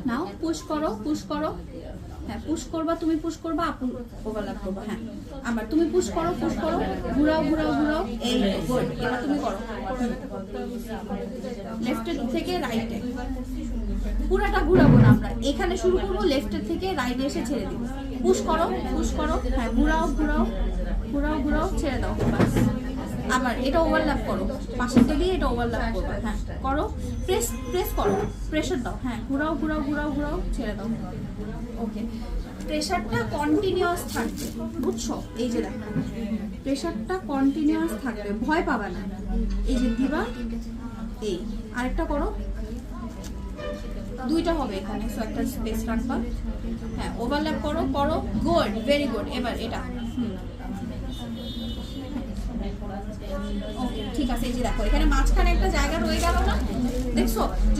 নাও push করো, push করো। হ্যাঁ পুশ করবা, তুমি পুশ করবা, আপু ওভারল্যাপ করবা। হ্যাঁ আবার তুমি পুশ করো, পুশ করো, ঘুরাও ঘুরাও ঘুরাও। এই গুড, এবার তুমি করো লেফটের থেকে রাইটে। পুরাটা ঘুরাবো না আমরা, এখানে শুরু করবো, লেফটের থেকে রাইটে এসে ছেড়ে দিব। পুশ করো, পুশ করো। হ্যাঁ ঘুরাও ঘুরাও ঘুরাও ঘুরাও, ছেড়ে দাও। বাস আবার এটা ওভারল্যাপ করো, পাশেরটা দিয়ে এটা ওভারল্যাপ করবে। হ্যাঁ করো, প্রেস প্রেস করো, প্রেশার দাও। হ্যাঁ ঘুরাও ঘুরাও ঘুরাও ঘুরাও, ছেড়ে দাও। ওকে, প্রেশারটা কন্টিনিউয়াস থাকবে, বুঝছো? এই যে দেখো প্রেশারটা কন্টিনিউয়াস থাকবে, ভয় পাবা না। এই যে দিবা, এই আরেকটা করো, দুইটা হবে এখানে, সো একটা স্পেস রাখবা। হ্যাঁ ওভারল্যাপ করো, করো, গুড, ভেরি গুড। এবার এটা ওকে ঠিক আছে। এই যে দেখো এখানে মাঝখানে একটা জায়গা রয়ে গেল না, দেখছো?